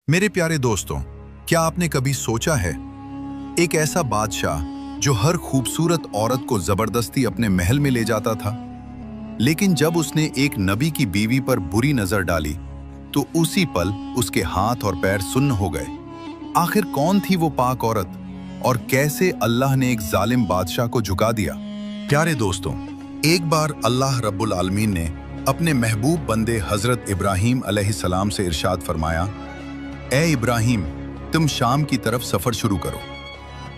मेरे प्यारे दोस्तों, क्या आपने कभी सोचा है एक ऐसा बादशाह जो हर खूबसूरत औरत को जबरदस्ती अपने महल में ले जाता था, लेकिन जब उसने एक नबी की बीवी पर बुरी नजर डाली तो उसी पल उसके हाथ और पैर सुन्न हो गए। आखिर कौन थी वो पाक औरत और कैसे अल्लाह ने एक जालिम बादशाह को झुका दिया? प्यारे दोस्तों, एक बार अल्लाह रब्बुल आलमीन ने अपने महबूब बंदे हजरत इब्राहीम अलैहिस्सलाम से इरशाद फरमाया, ए इब्राहीम, तुम शाम की तरफ सफर शुरू करो।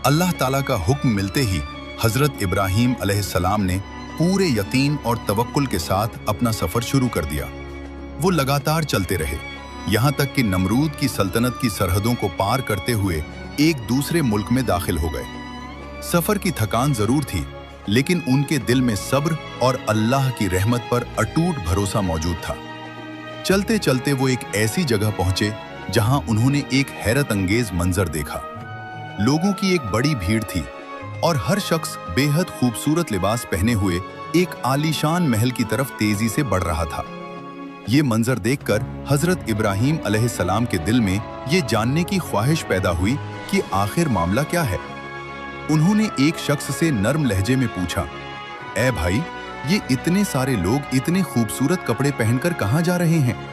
अल्लाह ताला का हुक्म मिलते ही हजरत इब्राहीम अलैहिस्सलाम ने पूरे यकीन और तवक्कुल के साथ अपना सफर शुरू कर दिया। वो लगातार चलते रहे, यहाँ तक कि नमरूद की सल्तनत की सरहदों को पार करते हुए एक दूसरे मुल्क में दाखिल हो गए। सफर की थकान जरूर थी, लेकिन उनके दिल में सब्र और अल्लाह की रहमत पर अटूट भरोसा मौजूद था। चलते चलते वो एक ऐसी जगह पहुंचे जहां उन्होंने एक हैरत अंगेज मंजर देखा। लोगों की एक बड़ी भीड़ थी और हर शख्स बेहद खूबसूरत लिबास पहने हुए एक आलीशान महल की तरफ तेजी से बढ़ रहा था। ये मंजर देखकर हजरत इब्राहीम अलैहिस्सलाम के दिल में ये जानने की ख्वाहिश पैदा हुई कि आखिर मामला क्या है। उन्होंने एक शख्स से नर्म लहजे में पूछा, ए भाई, ये इतने सारे लोग इतने खूबसूरत कपड़े पहनकर कहाँ जा रहे हैं?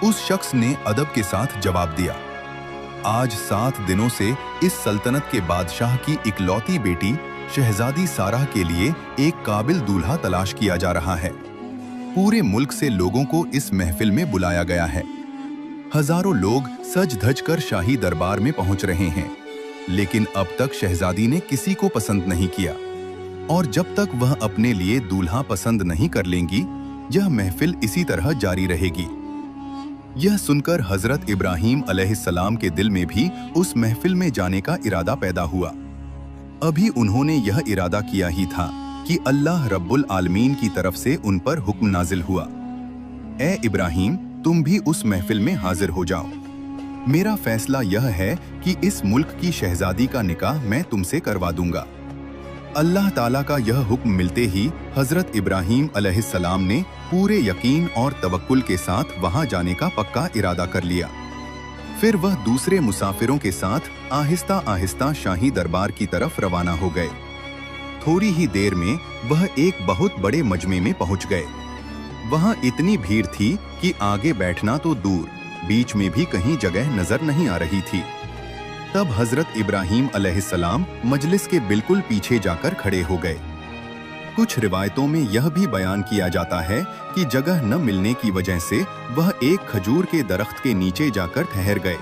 उस शख्स ने अदब के साथ जवाब दिया, आज 7 दिनों से इस सल्तनत के बादशाह की इकलौती बेटी शहजादी सारा के लिए एक काबिल दूल्हा तलाश किया जा रहा है। पूरे मुल्क से लोगों को इस महफिल में बुलाया गया है। हजारों लोग सज धज कर शाही दरबार में पहुंच रहे हैं, लेकिन अब तक शहजादी ने किसी को पसंद नहीं किया और जब तक वह अपने लिए दूल्हा पसंद नहीं कर लेंगी, यह महफिल इसी तरह जारी रहेगी। यह सुनकर हजरत इब्राहीम अलैहिस्सलाम के दिल में भी उस महफिल में जाने का इरादा पैदा हुआ। अभी उन्होंने यह इरादा किया ही था कि अल्लाह रब्बुल आलमीन की तरफ से उन पर हुक्म नाजिल हुआ, ए इब्राहीम, तुम भी उस महफिल में हाजिर हो जाओ। मेरा फैसला यह है कि इस मुल्क की शहजादी का निकाह मैं तुमसे करवा दूंगा। अल्लाह ताला का यह हुक्म मिलते ही हजरत इब्राहीम अलैहिस्सलाम ने पूरे यकीन और तवक्कुल के साथ वहां जाने का पक्का इरादा कर लिया। फिर वह दूसरे मुसाफिरों के साथ आहिस्ता आहिस्ता शाही दरबार की तरफ रवाना हो गए। थोड़ी ही देर में वह एक बहुत बड़े मजमे में पहुंच गए। वहां इतनी भीड़ थी कि आगे बैठना तो दूर, बीच में भी कहीं जगह नजर नहीं आ रही थी। तब हजरत इब्राहीम अलैहिस्सलाम मजलिस के बिल्कुल पीछे जाकर खड़े हो गए। कुछ रिवायतों में यह भी बयान किया जाता है कि जगह न मिलने की वजह से वह एक खजूर के दरख्त के नीचे जाकर ठहर गए।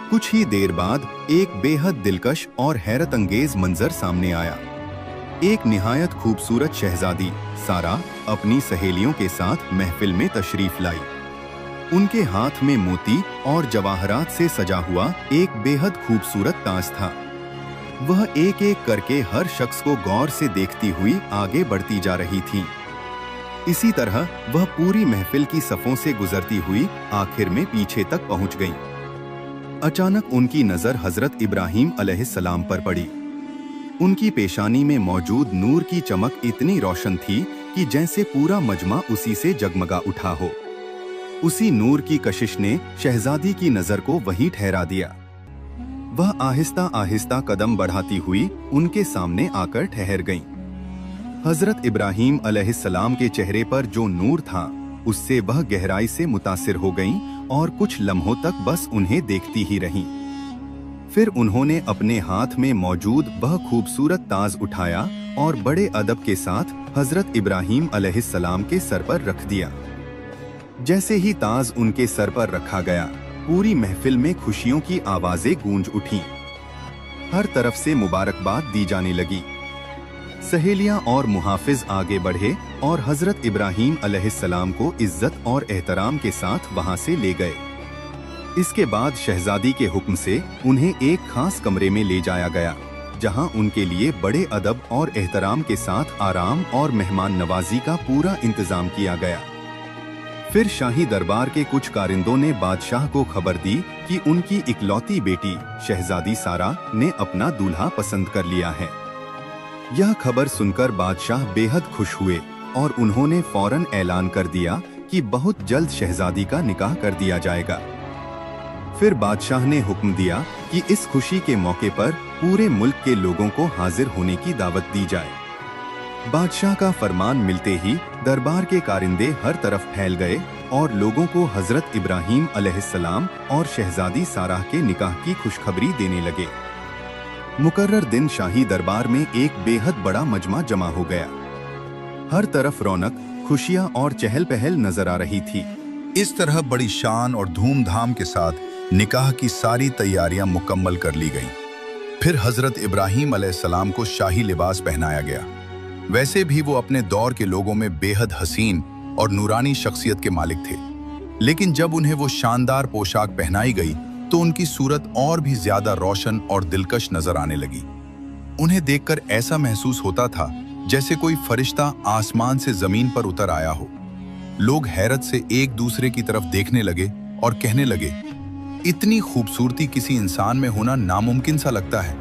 कुछ ही देर बाद एक बेहद दिलकश और हैरत अंगेज मंजर सामने आया। एक निहायत खूबसूरत शहजादी सारा अपनी सहेलियों के साथ महफिल में तशरीफ लाई। उनके हाथ में मोती और जवाहरात से सजा हुआ एक बेहद खूबसूरत ताज था। वह एक एक करके हर शख्स को गौर से देखती हुई आगे बढ़ती जा रही थी। इसी तरह वह पूरी महफिल की सफों से गुजरती हुई आखिर में पीछे तक पहुंच गई। अचानक उनकी नजर हजरत इब्राहीम अलैहिस्सलाम पर पड़ी। उनकी पेशानी में मौजूद नूर की चमक इतनी रोशन थी कि जैसे पूरा मजमा उसी से जगमगा उठा हो। उसी नूर की कशिश ने शहजादी की नजर को वहीं ठहरा दिया। वह आहिस्ता आहिस्ता कदम बढ़ाती हुई उनके सामने आकर ठहर गईं। हजरत इब्राहीम अलैहिस्सलाम के चेहरे पर जो नूर था, उससे वह गहराई से मुतासिर हो गईं और कुछ लम्हों तक बस उन्हें देखती ही रहीं। फिर उन्होंने अपने हाथ में मौजूद वह खूबसूरत ताज उठाया और बड़े अदब के साथ हजरत इब्राहीम अलैहिस्सलाम के सर पर रख दिया। जैसे ही ताज उनके सर पर रखा गया, पूरी महफिल में खुशियों की आवाजें गूंज उठीं। हर तरफ से मुबारकबाद दी जाने लगी। सहेलियां और मुहाफिज आगे बढ़े और हजरत इब्राहीम अलैहिस्सलाम को इज्जत और एहतराम के साथ वहां से ले गए। इसके बाद शहजादी के हुक्म से उन्हें एक खास कमरे में ले जाया गया, जहां उनके लिए बड़े अदब और एहतराम के साथ आराम और मेहमान नवाजी का पूरा इंतजाम किया गया। फिर शाही दरबार के कुछ कारिंदों ने बादशाह को खबर दी कि उनकी इकलौती बेटी शहजादी सारा ने अपना दूल्हा पसंद कर लिया है। यह खबर सुनकर बादशाह बेहद खुश हुए और उन्होंने फौरन ऐलान कर दिया कि बहुत जल्द शहजादी का निकाह कर दिया जाएगा। फिर बादशाह ने हुक्म दिया कि इस खुशी के मौके पर पूरे मुल्क के लोगों को हाजिर होने की दावत दी जाए। बादशाह का फरमान मिलते ही दरबार के कारिंदे हर तरफ फैल गए और लोगों को हजरत इब्राहीम अलैहिस्सलाम और शहजादी साराह के निकाह की खुशखबरी देने लगे। मुकर्रर दिन शाही दरबार में एक बेहद बड़ा मजमा जमा हो गया। हर तरफ रौनक, खुशियां और चहल पहल नजर आ रही थी। इस तरह बड़ी शान और धूमधाम के साथ निकाह की सारी तैयारियां मुकम्मल कर ली गईं। फिर हजरत इब्राहीम अलैहिस्सलाम को शाही लिबास पहनाया गया। वैसे भी वो अपने दौर के लोगों में बेहद हसीन और नूरानी शख्सियत के मालिक थे, लेकिन जब उन्हें वो शानदार पोशाक पहनाई गई तो उनकी सूरत और भी ज्यादा रोशन और दिलकश नजर आने लगी। उन्हें देखकर ऐसा महसूस होता था जैसे कोई फरिश्ता आसमान से जमीन पर उतर आया हो। लोग हैरत से एक दूसरे की तरफ देखने लगे और कहने लगे, इतनी खूबसूरती किसी इंसान में होना नामुमकिन सा लगता है।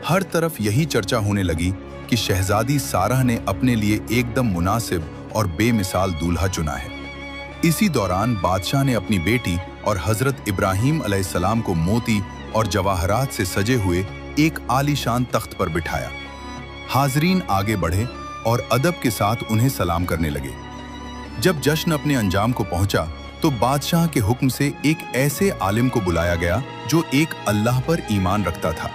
हर तरफ यही चर्चा होने लगी कि शहजादी साराह ने अपने लिए एकदम मुनासिब और बेमिसाल दूल्हा चुना है। इसी दौरान बादशाह ने अपनी बेटी और हजरत इब्राहीम अलैहिस्सलाम को मोती और जवाहरात से सजे हुए एक आलीशान तख्त पर बिठाया। हाजरीन आगे बढ़े और अदब के साथ उन्हें सलाम करने लगे। जब जश्न अपने अंजाम को पहुंचा तो बादशाह के हुक्म से एक ऐसे आलिम को बुलाया गया जो एक अल्लाह पर ईमान रखता था।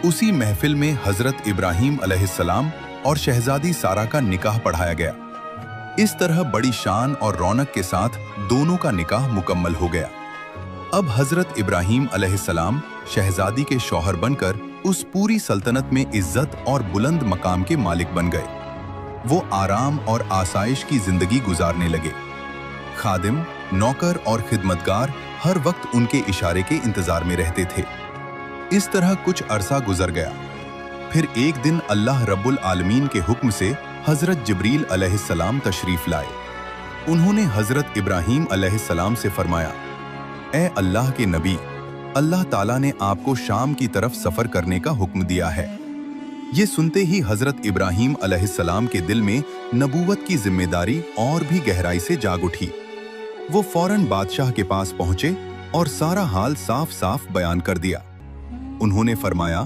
उसी महफिल में हजरत इब्राहीम अलैहिस्सलाम और शहजादी सारा का निकाह पढ़ाया गया। इस तरह बड़ी शान और रौनक के साथ दोनों का निकाह मुकम्मल हो गया। अब हजरत इब्राहीम अलैहिस्सलाम शहजादी के शौहर बनकर उस पूरी सल्तनत में इज्जत और बुलंद मकाम के मालिक बन गए। वो आराम और आसाइश की जिंदगी गुजारने लगे। खादिम, नौकर और खिदमतगार हर वक्त उनके इशारे के इंतजार में रहते थे। इस तरह कुछ अरसा गुजर गया। फिर एक दिन अल्लाह रब्बुल आलमीन के हुक्म से हजरत जिब्रील अलैहिस्सलाम तशरीफ लाए। उन्होंने हजरत इब्राहीम अलैहिस्सलाम से फरमाया, ए अल्लाह के नबी, अल्लाह ताला ने आपको शाम की तरफ सफर करने का हुक्म दिया है। ये सुनते ही हजरत इब्राहीम अलैहिस्सलाम के दिल में नबूवत की जिम्मेदारी और भी गहराई से जाग उठी। वो फौरन बादशाह के पास पहुंचे और सारा हाल साफ साफ बयान कर दिया। उन्होंने फरमाया,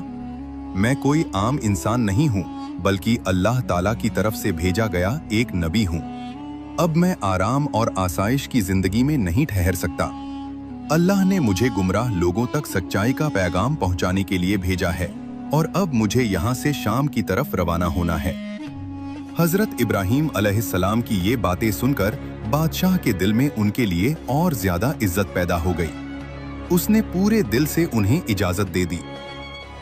मैं कोई आम इंसान नहीं हूं, बल्कि अल्लाह ताला की तरफ से भेजा गया एक नबी हूं। अब मैं आराम और आसाइश की जिंदगी में नहीं ठहर सकता। अल्लाह ने मुझे गुमराह लोगों तक सच्चाई का पैगाम पहुंचाने के लिए भेजा है और अब मुझे यहाँ से शाम की तरफ रवाना होना है। हजरत इब्राहीम अलैहिस्सलाम की ये बातें सुनकर बादशाह के दिल में उनके लिए और ज्यादा इज्जत पैदा हो गई। उसने पूरे दिल से उन्हें इजाजत दे दी।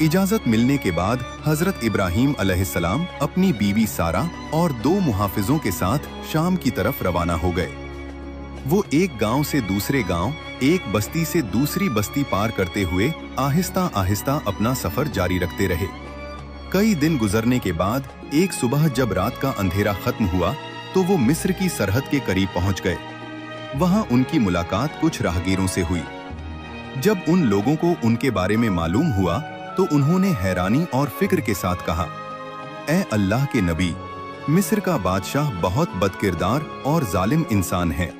इजाजत मिलने के बाद हजरत इब्राहीम अलैहिस्सलाम अपनी बीवी सारा और 2 मुहाफिजों के साथ शाम की तरफ रवाना हो गए। वो एक गांव से दूसरे गांव, एक बस्ती से दूसरी बस्ती पार करते हुए आहिस्ता आहिस्ता अपना सफर जारी रखते रहे। कई दिन गुजरने के बाद एक सुबह जब रात का अंधेरा खत्म हुआ तो वो मिस्र की सरहद के करीब पहुंच गए। वहां उनकी मुलाकात कुछ राहगीरों से हुई। जब उन लोगों को उनके बारे में मालूम हुआ तो उन्होंने हैरानी और फिक्र के साथ कहा, ए अल्लाह के नबी, मिस्र का बादशाह बहुत बदकिरदार और जालिम इंसान है।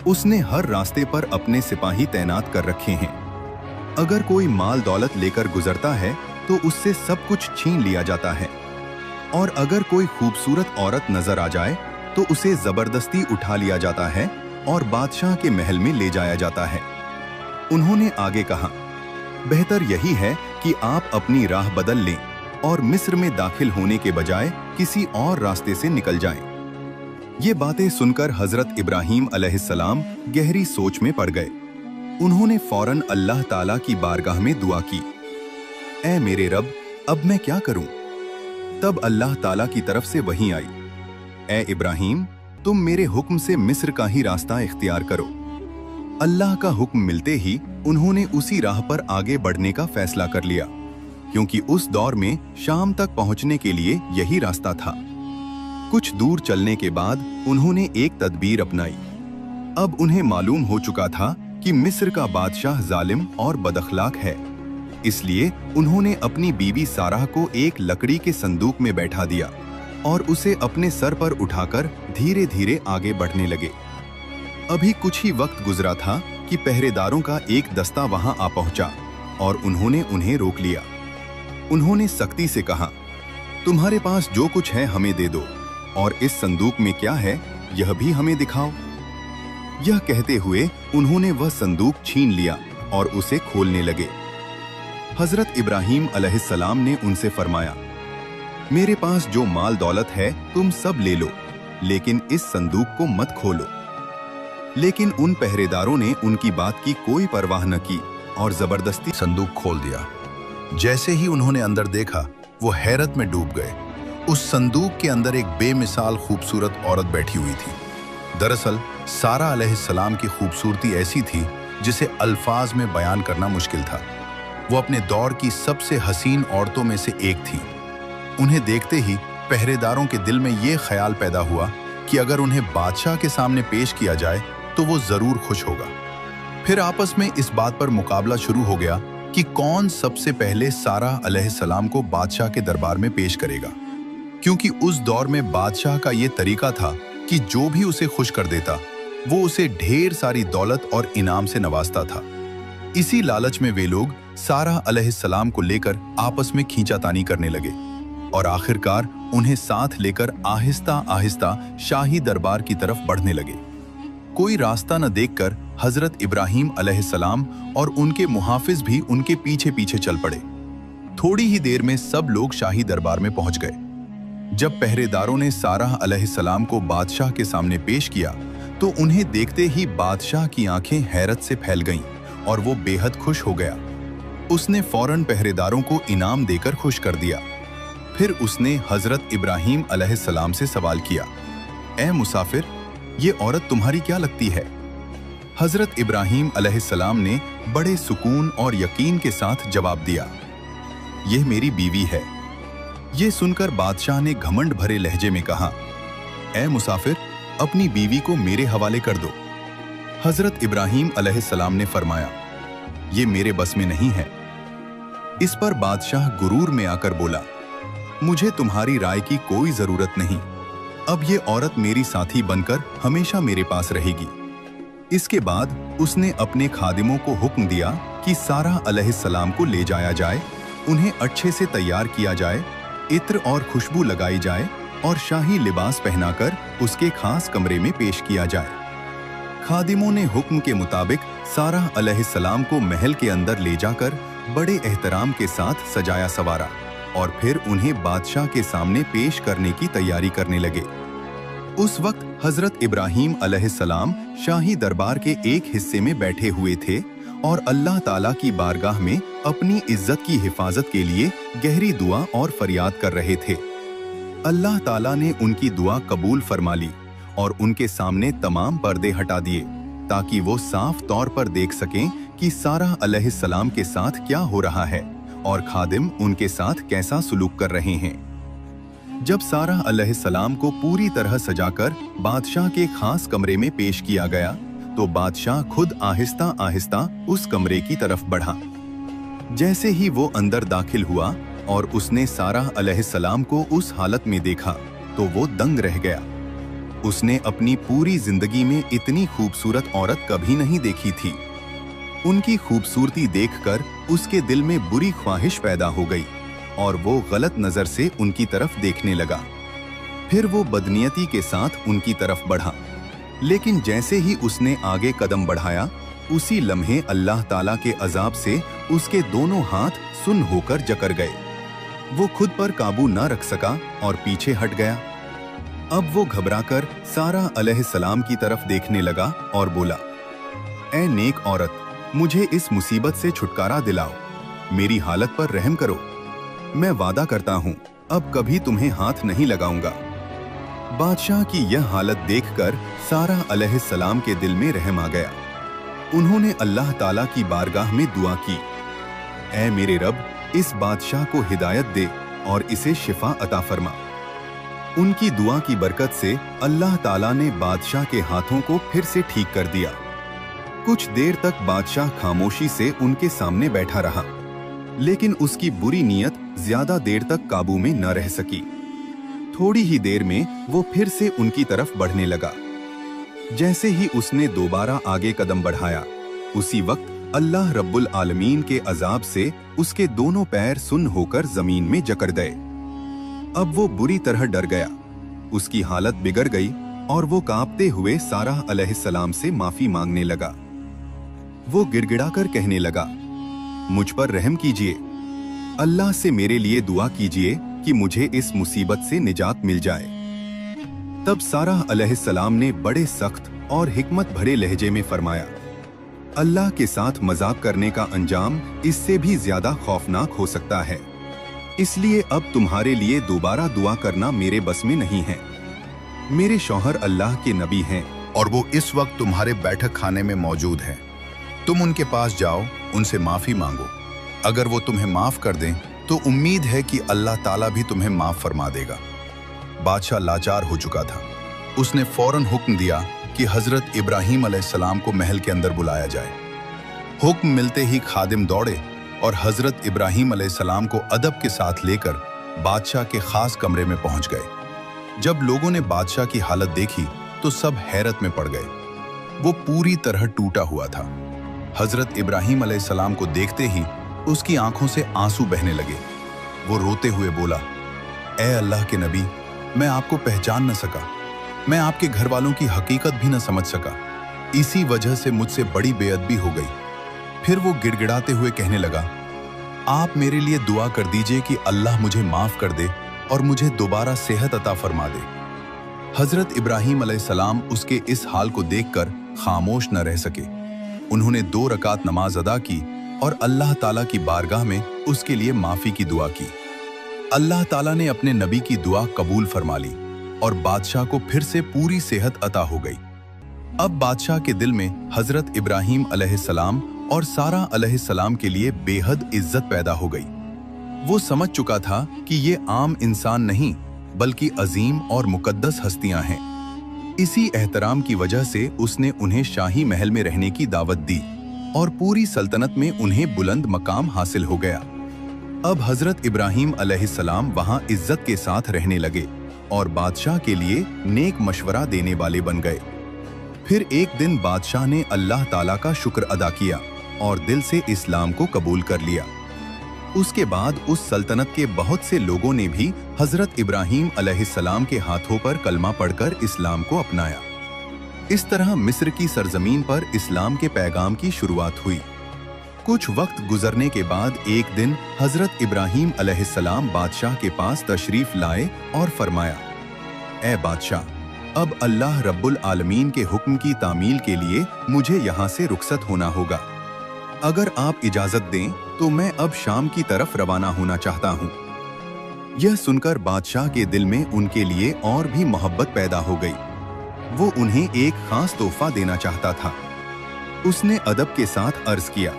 उसने हर रास्ते पर अपने सिपाही तैनात कर रखे हैं। अगर कोई माल दौलत लेकर गुजरता है तो उससे सब कुछ छीन लिया जाता है, और अगर कोई खूबसूरत औरत नजर आ जाए तो उसे जबरदस्ती उठा लिया जाता है और बादशाह के महल में ले जाया जाता है। उन्होंने आगे कहा, बेहतर यही है कि आप अपनी राह बदल लें और मिस्र में दाखिल होने के बजाय किसी और रास्ते से निकल जाएं। ये बातें सुनकर हजरत इब्राहीम अलैहिस्सलाम गहरी सोच में पड़ गए। उन्होंने फौरन अल्लाह ताला की बारगाह में दुआ की, ऐ मेरे रब, अब मैं क्या करूं? तब अल्लाह ताला की तरफ से वही आई, ऐ इब्राहीम, तुम मेरे हुक्म से मिस्र का ही रास्ता इख्तियार करो। अल्लाह का हुक्म मिलते ही उन्होंने उसी राह पर आगे बढ़ने का फैसला कर लिया, क्योंकि उस दौर में शाम तक पहुंचने के लिए यही रास्ता था। कुछ दूर चलने के बाद उन्होंने एक तदबीर अपनाई। अब उन्हें मालूम हो चुका था कि मिस्र का बादशाह जालिम और बदअखलाक है, इसलिए उन्होंने अपनी बीवी साराह को एक लकड़ी के संदूक में बैठा दिया और उसे अपने सर पर उठाकर धीरे धीरे आगे बढ़ने लगे। अभी कुछ ही वक्त गुजरा था कि पहरेदारों का एक दस्ता वहां आ पहुंचा और उन्होंने उन्हें रोक लिया। उन्होंने सख्ती से कहा, तुम्हारे पास जो कुछ है हमें दे दो, और इस संदूक में क्या है यह भी हमें दिखाओ। यह कहते हुए उन्होंने वह संदूक छीन लिया और उसे खोलने लगे। हजरत इब्राहीम अलैहिस्सलाम ने उनसे फरमाया, मेरे पास जो माल दौलत है तुम सब ले लो, लेकिन इस संदूक को मत खोलो। लेकिन उन पहरेदारों ने उनकी बात की कोई परवाह न की और जबरदस्ती संदूक खोल दिया। जैसे ही उन्होंने अंदर देखा, वो हैरत में डूब गए। उस संदूक के अंदर एक बेमिसाल खूबसूरत औरत बैठी हुई थी। दरअसल सारा अलैहिस्सलाम की खूबसूरती ऐसी थी जिसे अल्फाज में बयान करना मुश्किल था। वो अपने दौर की सबसे हसीन औरतों में से एक थी। उन्हें देखते ही पहरेदारों के दिल में ये ख्याल पैदा हुआ कि अगर उन्हें बादशाह के सामने पेश किया जाए तो वो जरूर खुश होगा। फिर आपस में इस बात पर मुकाबला शुरू हो गया कि कौन सबसे पहले सारा अलैहिस्सलाम को बादशाह के दरबार में पेश करेगा, क्योंकि उस दौर में बादशाह का ये तरीका था कि जो भी उसे खुश कर देता वो उसे ढेर सारी दौलत और इनाम से नवाजता था। इसी लालच में वे लोग सारा अलैहिस्सलाम को लेकर आपस में खींचातानी करने लगे और आखिरकार उन्हें साथ लेकर आहिस्ता आहिस्ता शाही दरबार की तरफ बढ़ने लगे। कोई रास्ता न देखकर हजरत इब्राहीम अलैहिस्सलाम और उनके मुहाफिज भी उनके पीछे पीछे चल पड़े। थोड़ी ही देर में सब लोग शाही दरबार में पहुंच गए। जब पहरेदारों ने सारा अलैहिस्सलाम को बादशाह के सामने पेश किया तो उन्हें देखते ही बादशाह की आंखें हैरत से फैल गईं और वो बेहद खुश हो गया। उसने फौरन पहरेदारों को इनाम देकर खुश कर दिया। फिर उसने हजरत इब्राहीम अलैहिस्सलाम से सवाल किया, ए मुसाफिर, ये औरत तुम्हारी क्या लगती है? हजरत इब्राहीम अलैहिस्सलाम ने बड़े सुकून और यकीन के साथ जवाब दिया, यह मेरी बीवी है। ये सुनकर बादशाह ने घमंड भरे लहजे में कहा, ए मुसाफिर, अपनी बीवी को मेरे हवाले कर दो। हजरत इब्राहीम अलैहिस्सलाम ने फरमाया, ये मेरे बस में नहीं है। इस पर बादशाह गुरूर में आकर बोला, मुझे तुम्हारी राय की कोई जरूरत नहीं। अब ये औरत मेरी साथी बनकर हमेशा मेरे पास रहेगी। इसके बाद उसने अपने खादिमों को हुक्म दिया कि सारा अलैहिस्सलाम को ले जाया जाए, उन्हें अच्छे से तैयार किया जाए, इत्र और खुशबू लगाई जाए और शाही लिबास पहनाकर उसके खास कमरे में पेश किया जाए। खादिमों ने हुक्म के मुताबिक सारा अलैहिस्सलाम को महल के अंदर ले जाकर बड़े एहतराम के साथ सजाया सवारा और फिर उन्हें बादशाह के सामने पेश करने की तैयारी करने लगे। उस वक्त हजरत इब्राहीम अलैहिस्सलाम शाही दरबार के एक हिस्से में बैठे हुए थे और अल्लाह ताला की बारगाह में अपनी इज्जत की हिफाजत के लिए गहरी दुआ और फरियाद कर रहे थे। अल्लाह ताला ने उनकी दुआ कबूल फरमा ली और उनके सामने तमाम पर्दे हटा दिए ताकि वो साफ तौर पर देख सकें कि सारा अलैहिस्सलाम के साथ क्या हो रहा है और खादिम उनके साथ कैसा सुलूक कर रहे हैं। जब सारा अलैहिस्सलाम को पूरी तरह सजाकर बादशाह के खास कमरे में पेश किया गया तो बादशाह खुद आहिस्ता आहिस्ता उस कमरे की तरफ बढ़ा। जैसे ही वो अंदर दाखिल हुआ और उसने सारा अलैहिस्सलाम को उस हालत में देखा तो वो दंग रह गया। उसने अपनी पूरी जिंदगी में इतनी खूबसूरत औरत कभी नहीं देखी थी। उनकी खूबसूरती देखकर उसके दिल में बुरी ख्वाहिश पैदा हो गई और वो गलत नजर से उनकी तरफ देखने लगा। फिर वो बदनीयती के साथ उनकी तरफ बढ़ा, लेकिन जैसे ही उसने आगे कदम बढ़ाया उसी लम्हे अल्लाह ताला के अजाब से उसके दोनों हाथ सुन्न होकर जकड़ गए। वो खुद पर काबू न रख सका और पीछे हट गया। अब वो घबराकर सारा अलैहिस्सलाम की तरफ देखने लगा और बोला, ऐ नेक औरत, मुझे इस मुसीबत से छुटकारा दिलाओ, मेरी हालत पर रहम करो। मैं वादा करता हूँ अब कभी तुम्हें हाथ नहीं लगाऊंगा। बादशाह की यह हालत देखकर सारा अलैहिस्सलाम के दिल में रहम आ गया। उन्होंने अल्लाह ताला की बारगाह में दुआ की, ऐ मेरे रब, इस बादशाह को हिदायत दे और इसे शिफा अता फरमा। उनकी दुआ की बरकत से अल्लाह ताला ने बादशाह के हाथों को फिर से ठीक कर दिया। कुछ देर तक बादशाह खामोशी से उनके सामने बैठा रहा, लेकिन उसकी बुरी नीयत ज्यादा देर तक काबू में न रह सकी। थोड़ी ही देर में वो फिर से उनकी तरफ बढ़ने लगा। जैसे ही उसने दोबारा आगे कदम बढ़ाया उसी वक्त अल्लाह रब्बुल आलमीन के अजाब से उसके दोनों पैर सुन्न होकर जमीन में जकड़ गए। अब वो बुरी तरह डर गया, उसकी हालत बिगड़ गई और वो कांपते हुए साराह अलैहिस्सलाम से माफी मांगने लगा। वो गिड़गिड़ाकर कहने लगा, मुझ पर रहम कीजिए, अल्लाह से मेरे लिए दुआ कीजिए कि मुझे इस मुसीबत से निजात मिल जाए। तब साराह अलैहिस्सलाम ने बड़े सख्त और हिकमत भरे लहजे में फरमाया, अल्लाह के साथ मजाक करने का अंजाम इससे भी ज्यादा खौफनाक हो सकता है, इसलिए अब तुम्हारे लिए दोबारा दुआ करना मेरे बस में नहीं है। मेरे शौहर अल्लाह के नबी हैं और वो इस वक्त तुम्हारे बैठक खाने में मौजूद हैं। तुम उनके पास जाओ, उनसे माफी मांगो। अगर वो तुम्हें माफ कर दें तो उम्मीद है कि अल्लाह ताला भी तुम्हें माफ फरमा देगा। बादशाह लाचार हो चुका था। उसने फौरन हुक्म दिया कि हजरत इब्राहीम अलैहिस्सलाम को महल के अंदर बुलाया जाए। हुक्म मिलते ही खादिम दौड़े और हजरत इब्राहीम अलैहिस्सलाम को अदब के साथ लेकर बादशाह के खास कमरे में पहुंच गए। जब लोगों ने बादशाह की हालत देखी तो सब हैरत में पड़ गए। वो पूरी तरह टूटा हुआ था। हजरत इब्राहीम अलैहिस्सलाम को देखते ही उसकी आंखों से आंसू बहने लगे। वो रोते हुए बोला, ए अल्लाह के नबी, मैं आपको पहचान न सका, मैं आपके घर वालों की हकीकत भी न समझ सका, इसी वजह से मुझसे बड़ी बेअदबी हो गई। फिर वो गिड़गिड़ाते हुए कहने लगा, आप मेरे लिए दुआ कर दीजिए कि अल्लाह मुझे माफ कर दे और मुझे दोबारा सेहत अता फरमा दे। हजरत इब्राहीम अलैहिस्सलाम उसके इस हाल को देखकर खामोश न रह सके। उन्होंने 2 रकात नमाज अदा की और अल्लाह ताला की बारगाह में उसके लिए माफी की दुआ की। अल्लाह ताला ने अपने नबी की दुआ कबूल फरमा ली और बादशाह को फिर से पूरी सेहत अता हो गई। अब बादशाह के दिल में हजरत इब्राहीम अलैहिस्सलाम और सारा अलैहिस्सलाम के लिए बेहद इज्जत पैदा हो गई। वो समझ चुका था कि ये आम इंसान नहीं बल्कि अजीम और मुकद्दस हस्तियां हैं। इसी एहतराम की वजह से उसने उन्हें शाही महल में रहने की दावत दी और पूरी सल्तनत में उन्हें बुलंद मकाम हासिल हो गया। अब हजरत इब्राहीम अलैहिस्सलाम वहां इज्जत के साथ रहने लगे और बादशाह के लिए नेक मशवरा देने वाले बन गए। फिर एक दिन बादशाह ने अल्लाह ताला का शुक्र अदा किया और दिल से इस्लाम को कबूल कर लिया। उसके बाद उस सल्तनत के बहुत से लोगों ने भी हजरत इब्राहीम अलैहिस्सलाम के हाथों पर कलमा पढ़कर इस्लाम को अपनाया। इस तरह मिस्र की सरजमीन पर इस्लाम के पैगाम की शुरुआत हुई। कुछ वक्त गुजरने के बाद एक दिन हजरत इब्राहीम अलैहिस्सलाम बादशाह के पास तशरीफ लाए और फरमाया, ए बादशाह, अब अल्लाह रब्बुल आलमीन के हुक्म की तामील के लिए मुझे यहाँ से रुखसत होना होगा। अगर आप इजाजत दें तो मैं अब शाम की तरफ रवाना होना चाहता हूँ। यह सुनकर बादशाह के दिल में उनके लिए और भी मोहब्बत पैदा हो गई। वो उन्हें एक खास तोहफा देना चाहता था। उसने अदब के साथ अर्ज किया,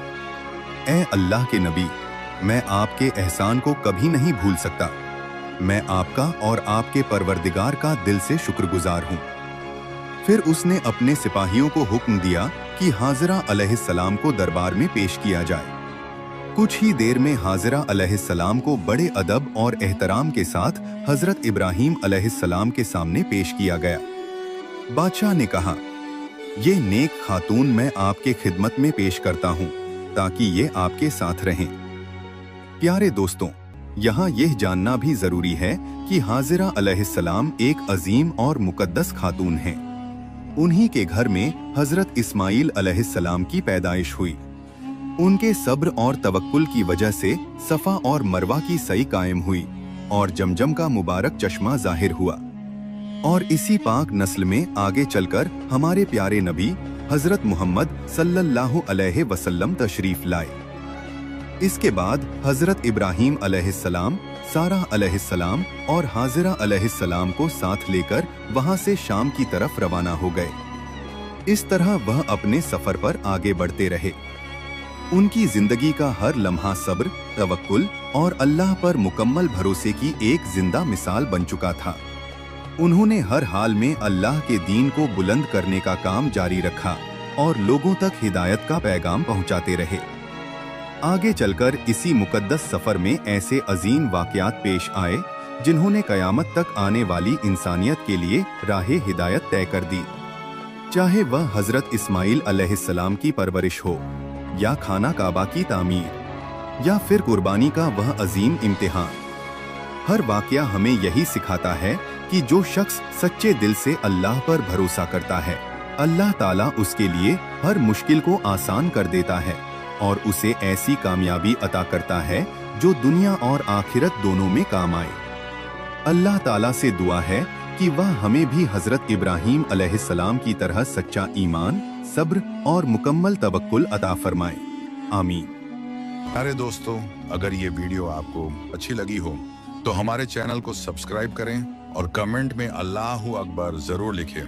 ए अल्लाह के नबी, मैं आपके एहसान को कभी नहीं भूल सकता। मैं आपका और आपके परवरदिगार का दिल से शुक्रगुजार हूँ। फिर उसने अपने सिपाहियों को हुक्म दिया कि हाजिरा अलैहिस्सलाम को दरबार में पेश किया जाए। कुछ ही देर में हाजिरा अलैहिस्सलाम को बड़े अदब और एहतराम के साथ हजरत इब्राहीम अलैहिस्सलाम के सामने पेश किया गया। बादशाह ने कहा, ये नेक खातून मैं आपके खिदमत में पेश करता हूँ ताकि ये आपके साथ रहें। प्यारे दोस्तों, यहाँ यह जानना भी जरूरी है कि हाजिरा अलैहिस्सलाम एक अजीम और मुकद्दस खातून हैं। उन्हीं के घर में हजरत इस्माइल अलैहिस्सलाम की पैदाइश हुई। उनके सब्र और तवक्कुल की वजह से सफा और मरवा की सई कायम हुई और जमजम का मुबारक चश्मा जाहिर हुआ और इसी पाक नस्ल में आगे चलकर हमारे प्यारे नबी हजरत मोहम्मद सल्लल्लाहु अलैहि वसल्लम तशरीफ लाए। इसके बाद हजरत इब्राहीम अलैहिस्सलाम, सारा अलैहिस्सलाम और हाजिरा अलैहिस्सलाम को साथ लेकर वहां से शाम की तरफ रवाना हो गए। इस तरह वह अपने सफर पर आगे बढ़ते रहे। उनकी जिंदगी का हर लम्हा सब्र, तवक्कुल और अल्लाह पर मुकम्मल भरोसे की एक जिंदा मिसाल बन चुका था। उन्होंने हर हाल में अल्लाह के दीन को बुलंद करने का काम जारी रखा और लोगों तक हिदायत का पैगाम पहुंचाते रहे। आगे चलकर इसी मुकद्दस सफर में ऐसे अजीम वाक़यात पेश आए जिन्होंने कयामत तक आने वाली इंसानियत के लिए राह हिदायत तय कर दी। चाहे वह हजरत इस्माइल अलैहिस्सलाम की परवरिश हो, या खाना काबा की तामीर, या फिर कुर्बानी का वह अजीम इम्तिहान। हर वाकया हमें यही सिखाता है कि जो शख्स सच्चे दिल से अल्लाह पर भरोसा करता है, अल्लाह ताला उसके लिए हर मुश्किल को आसान कर देता है और उसे ऐसी कामयाबी अता करता है जो दुनिया और आखिरत दोनों में काम आए। अल्लाह ताला से दुआ है कि वह हमें भी हजरत इब्राहीम अलैहिस्सलाम की तरह सच्चा ईमान, सब्र और मुकम्मल तवक्कुल अता फरमाए। आमीन। प्यारे दोस्तों, अगर ये वीडियो आपको अच्छी लगी हो तो हमारे चैनल को सब्सक्राइब करें और कमेंट में अल्लाहू अकबर जरूर लिखें।